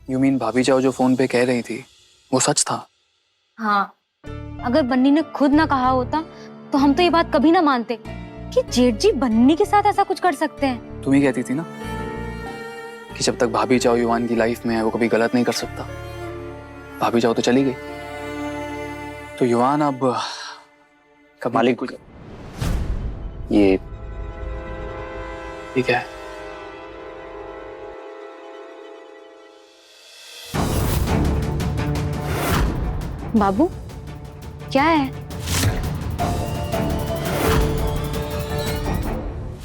You mean भाभी जाओ जो फोन पे कह रही थी वो सच था? हाँ, अगर बन्नी ने खुद ना कहा होता तो हम तो ये बात कभी ना मानते कि जेठ जी बन्नी के साथ ऐसा कुछ कर सकते हैं। तुम ही कहती थी ना कि जब तक भाभी जाओ युवान की लाइफ में है वो कभी गलत नहीं कर सकता। भाभी जाओ तो चली गई, तो युवान अब मालिक, ये ठीक है। बाबू क्या है?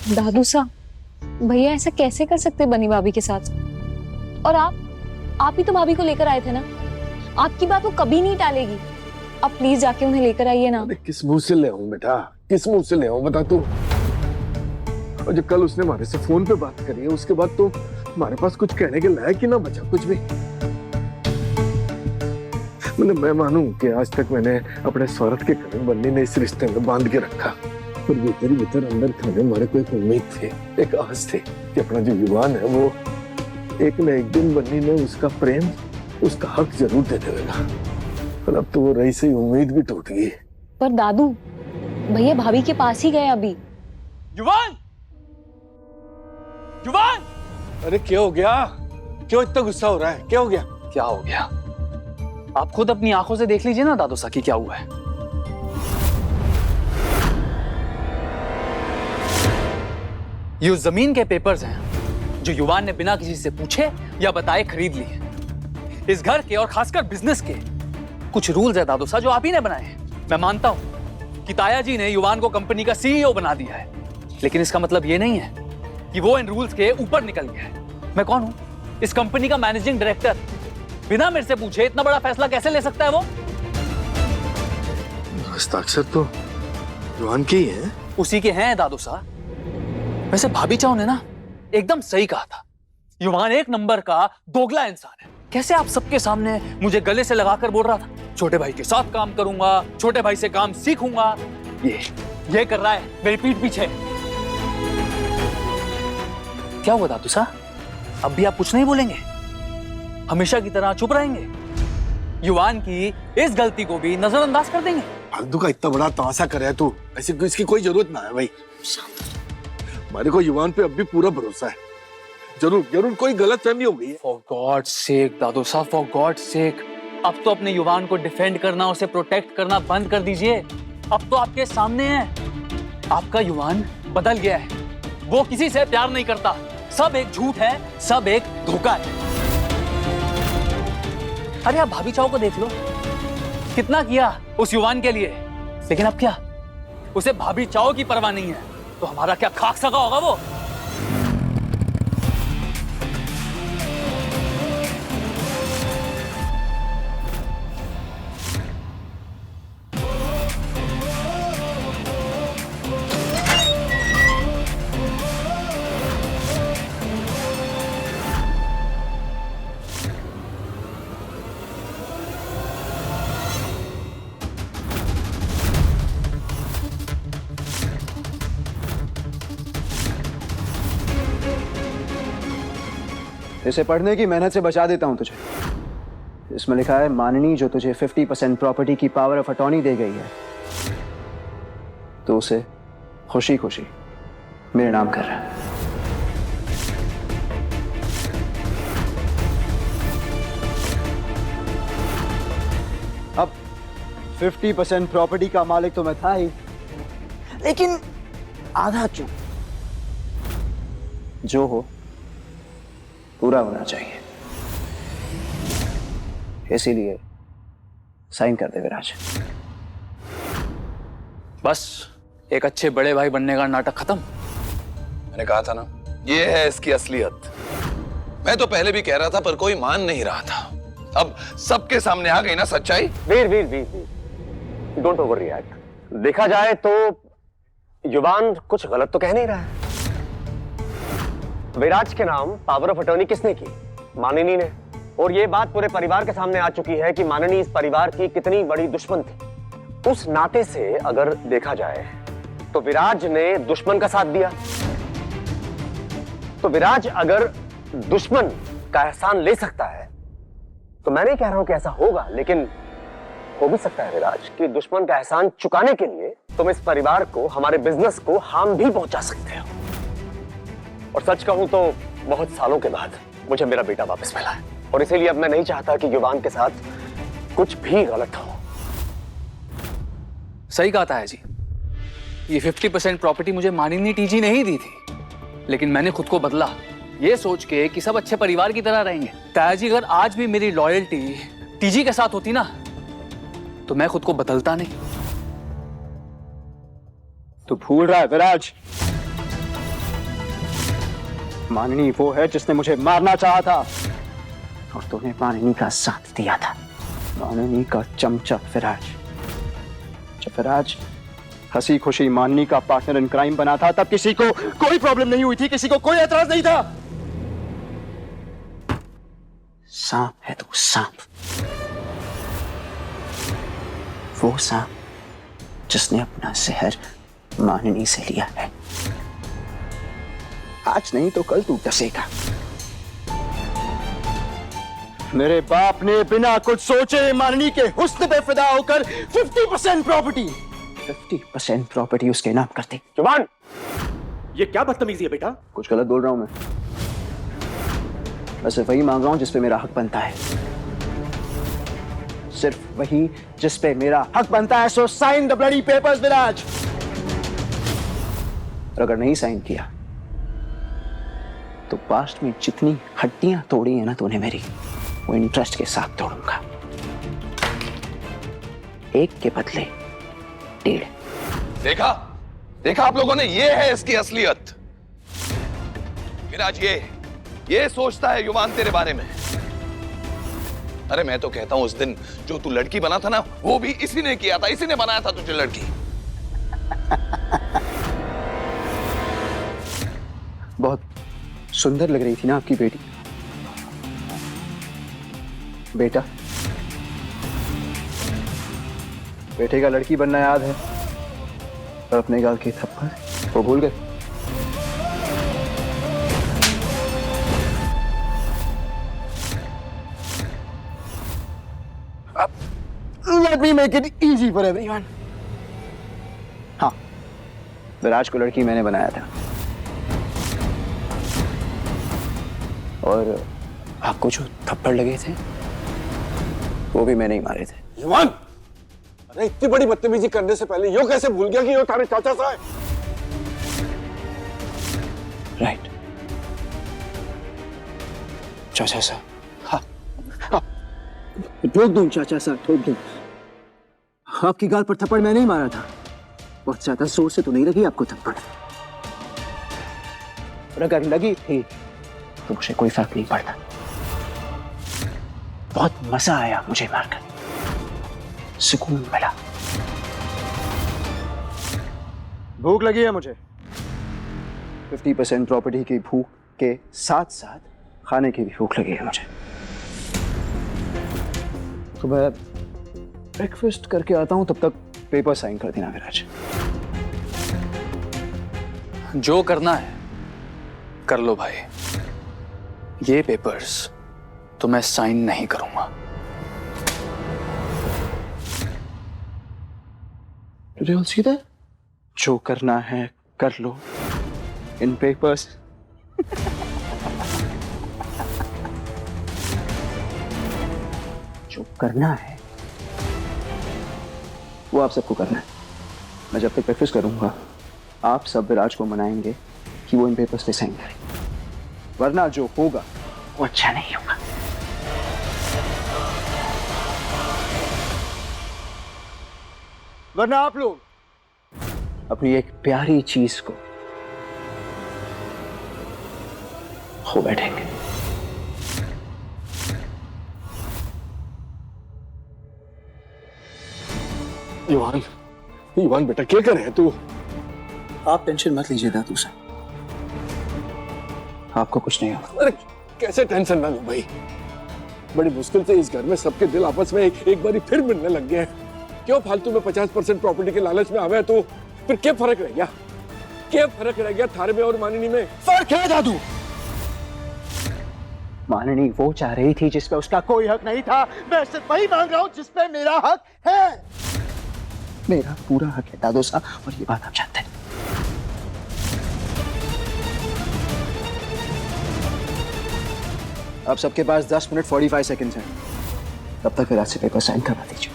दादू सा, भैया ऐसा कैसे कर सकते बनी भाभी के साथ? और आप ही तो भाभी को लेकर आए थे ना, आपकी बात वो कभी नहीं टालेगी। आप प्लीज जाके उन्हें लेकर आइए ना। किस मुंह से ले आऊं बेटा, किस मुंह से ले आऊं बता तू। और जो कल उसने हमारे से फोन पे बात करी है उसके बाद तो हमारे पास कुछ कहने के लायक ही ना बचा कुछ भी। मतलब मैं मानूं कि आज तक मैंने अपने स्वार्थ के कारण बन्नी ने इस रिश्ते में बांध के रखा, पर भीतर ही भीतर अंदर खाने हमारे को एक उम्मीद थी, एक आस थी कि अपना जो युवान है वो एक न एक दिन बन्नी ने उसका प्रेम, उसका हक जरूर दे देगा। पर अब तो वो रही से उम्मीद भी टूट गई। पर दादू, भैया भाभी के पास ही गए अभी। युवान! युवान! अरे क्या हो गया? क्यों इतना गुस्सा हो रहा है? क्या हो गया? क्या हो गया? आप खुद अपनी आंखों से देख लीजिए ना दादू सा कि क्या हुआ है। ये जमीन के पेपर्स हैं जो युवान ने बिना किसी से पूछे या बताए खरीद ली है। इस घर के और खासकर बिजनेस के कुछ रूल्स है दादू सा जो आप ही ने बनाए हैं। मैं मानता हूं कि ताया जी ने युवान को कंपनी का सीईओ बना दिया है, लेकिन इसका मतलब ये नहीं है कि वो इन रूल्स के ऊपर निकल गया है। मैं कौन हूं? इस कंपनी का मैनेजिंग डायरेक्टर। बिना मेरे से पूछे इतना बड़ा फैसला कैसे ले सकता है वो? हस्ताक्षर तो युवान के ही हैं। उसी के हैं दादू सा। वैसे भाभी चाओ ने ना एकदम सही कहा था, युवान एक नंबर का दोगला इंसान है। कैसे आप सबके सामने मुझे गले से लगाकर बोल रहा था छोटे भाई के साथ काम करूंगा, छोटे भाई से काम सीखूंगा। ये कर रहा है मेरी पीठ पीछे। क्या हुआ दादू सा? अब भी आप कुछ नहीं बोलेंगे? हमेशा की तरह चुप रहेंगे? युवान की इस गलती को भी नजरअंदाज कर देंगे? फालतू का इतना बड़ा तमाशा कर रहा है तू, ऐसी इसकी कोई जरूरत ना है भाई। हमारे को युवान पे अब भी पूरा भरोसा है। जरूर कोई गलतफहमी हो गई है। फॉर गॉड सेक दादू साहब, फॉर गॉड सेक, अब तो अपने युवान को डिफेंड करना, उसे प्रोटेक्ट करना बंद कर दीजिए। अब तो आपके सामने है, आपका युवान बदल गया है। वो किसी से प्यार नहीं करता, सब एक झूठ है, सब एक धोखा है। अरे आप भाभी चाओ को देख लो, कितना किया उस युवान के लिए, लेकिन अब क्या? उसे भाभी चाओ की परवाह नहीं है, तो हमारा क्या खाक सका होगा वो? इसे पढ़ने की मेहनत से बचा देता हूं तुझे। इसमें लिखा है माननी जो तुझे 50% प्रॉपर्टी की पावर ऑफ अटॉर्नी दे गई है, तो उसे खुशी खुशी मेरे नाम कर रहा है। अब 50% प्रॉपर्टी का मालिक तो मैं था ही, लेकिन आधा चूक जो हो पूरा होना चाहिए, इसीलिए साइन कर दे विराज। बस एक अच्छे बड़े भाई बनने का नाटक खत्म। मैंने कहा था ना, ये है इसकी असलियत। मैं तो पहले भी कह रहा था पर कोई मान नहीं रहा था। अब सबके सामने आ गई ना सच्चाई। वीर, डोंट ओवर रिएक्ट। देखा जाए तो युवान कुछ गलत तो कह नहीं रहा है। विराज के नाम पावर ऑफ अटॉर्नी किसने की? माननी ने। और ये बात पूरे परिवार के सामने आ चुकी है कि माननी इस परिवार की कितनी बड़ी दुश्मन थी। उस नाते से अगर देखा जाए तो विराज ने दुश्मन का साथ दिया। तो विराज अगर दुश्मन का एहसान ले सकता है तो मैं नहीं कह रहा हूं कि ऐसा होगा, लेकिन हो भी सकता है विराज कि दुश्मन का एहसान चुकाने के लिए तुम इस परिवार को, हमारे बिजनेस को हार्म भी पहुंचा सकते हो। और सच कहूं तो बहुत सालों के बाद मुझे मेरा बेटा वापस मिला है, और इसीलिए अब मैं नहीं चाहता कि युवान के साथ कुछ भी गलत हो। सही कहा ताया जी, ये 50% प्रॉपर्टी मुझे मानिनी टीजी ने ही दी थी, लेकिन मैंने खुद को बदला ये सोच के कि सब अच्छे परिवार की तरह रहेंगे। ताया जी, अगर आज भी मेरी लॉयल्टी टीजी के साथ होती ना, तो मैं खुद को बदलता नहीं। तू भूल रहा है विराज, माननी वो है जिसने मुझे मारना चाहा था, और तूने माननी का साथ दिया था। माननी का चमचा विराज। जब विराज हंसी खुशी माननी का पार्टनर इन क्राइम बना था, तब किसी को कोई प्रॉब्लम नहीं हुई थी, किसी को कोई एतराज नहीं था। सांप है तू, सांप। वो सांप जिसने अपना जहर माननी से लिया है। आज नहीं तो कल तू डसेगा। मेरे बाप ने बिना कुछ सोचे माननी के हुस्न पे फिदा होकर 50% प्रॉपर्टी उसके नाम कर दी। जुबान! ये क्या बदतमीजी है बेटा? कुछ गलत बोल रहा हूं मैं? सिर्फ वही मांग रहा हूं जिस पे मेरा हक बनता है, सिर्फ वही जिस पे मेरा हक बनता है। So sign the bloody papers Viraj. और अगर नहीं साइन किया तो पास्ट में जितनी हड्डियां तोड़ी है ना तूने मेरी, वो इंटरेस्ट के साथ तोड़ूंगा। एक के बदले 1.5। देखा देखा आप लोगों ने, ये है इसकी असलियत। विराज ये सोचता है युवान तेरे बारे में। अरे मैं तो कहता हूं उस दिन जो तू लड़की बना था ना, वो भी इसी ने किया था, इसी ने बनाया था तुझे लड़की। बहुत सुंदर लग रही थी ना आपकी बेटी। बेटा, बेटे का लड़की बनना याद है, और अपने गाल के थप्पड़ वो भूल गए। Let me make it easy for everyone. हाँ, विराज को लड़की मैंने बनाया था, और आपको जो थप्पड़ लगे थे वो भी मैंने ही मारे थे। युवान, अरे इतनी बड़ी बदतमीजी करने से पहले यो कैसे भूल गया कि यो तारे चाचा सा है? राइट, चाचा सा। हाँ, ठोक दूं चाचा सा, ठोक दूं। आपकी गाल पर थप्पड़ मैंने ही मारा था, बहुत ज्यादा जोर से तो नहीं लगी आपको थप्पड़, और अगर लगी थी तो मुझे कोई फर्क नहीं पड़ता। बहुत मजा आया मुझे मारकर, सुकून मिला। भूख लगी है मुझे, 50% प्रॉपर्टी की भूख के साथ साथ खाने की भी भूख लगी है मुझे। तो मैं ब्रेकफास्ट करके आता हूं, तब तक पेपर साइन कर देना विराज। जो करना है कर लो भाई, ये पेपर्स तो मैं साइन नहीं करूंगा। सीधा जो करना है कर लो, इन पेपर्स जो करना है वो आप सबको करना है। मैं जब तक प्रेक्टिस करूंगा, आप सब विराज को मनाएंगे कि वो इन पेपर्स पे साइन करे, वरना जो होगा वो अच्छा नहीं होगा। वरना आप लोग अपनी एक प्यारी चीज को खो बैठेंगे। युवान बेटा क्या कर रहे हैं तू? आप टेंशन मत लीजिए दादू साहब, आपको कुछ नहीं होगा। अरे कैसे टेंशन ना लो भाई, बड़ी मुश्किल से इस घर में सबके दिल आपस में एक बारी फिर मिलने लग गए हैं। क्यों फालतू में 50% प्रॉपर्टी के लालच में आवे, तो फिर क्या फर्क रह गया? क्या फर्क रह गया थारे में और माननी में? फर्क है दादू, माननी वो चाह रही थी जिस पे उसका कोई हक नहीं था। मैं सिर्फ वही मांग रहा हूं जिस पे मेरा हक है। मेरा पूरा हक है दादू साहब, और ये बात आप जानते हैं। अब सबके पास 10 मिनट 45 सेकंड्स हैं। तब तक फिर से पेपर साइन करवा दीजिए,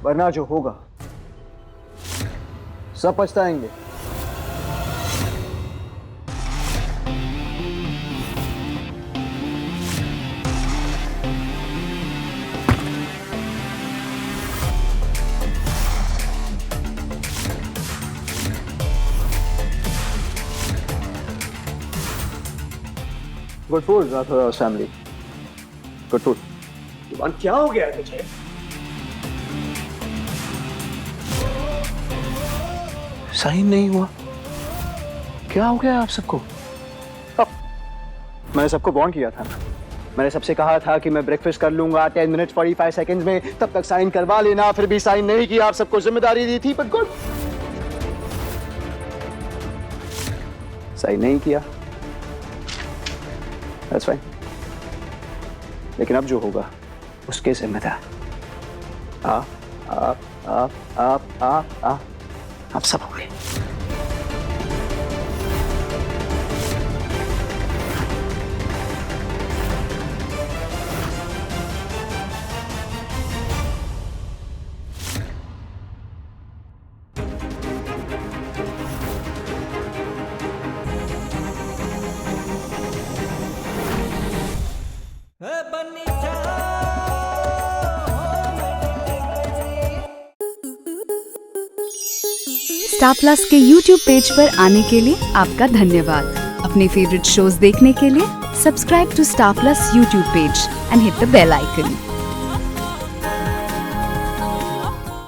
वरना जो होगा सब पछताएंगे। Good food family, good food. Yuvan क्या हो गया है तुझे? साइन नहीं हुआ, क्या हो गया आप सबको? मैंने सबको वार्न किया था, मैंने सबसे कहा था कि मैं ब्रेकफास्ट कर लूंगा 10 मिनट 45 सेकंड्स में, तब तक साइन करवा लेना। फिर भी साइन नहीं किया, आप सबको जिम्मेदारी दी थी, पर गुड, साइन नहीं किया, दैट्स फाइन। लेकिन अब जो होगा उसके जिम्मेदार आप सब होंगे। स्टार प्लस के YouTube पेज पर आने के लिए आपका धन्यवाद। अपने फेवरेट शोज देखने के लिए subscribe to Star Plus YouTube page and hit the bell icon.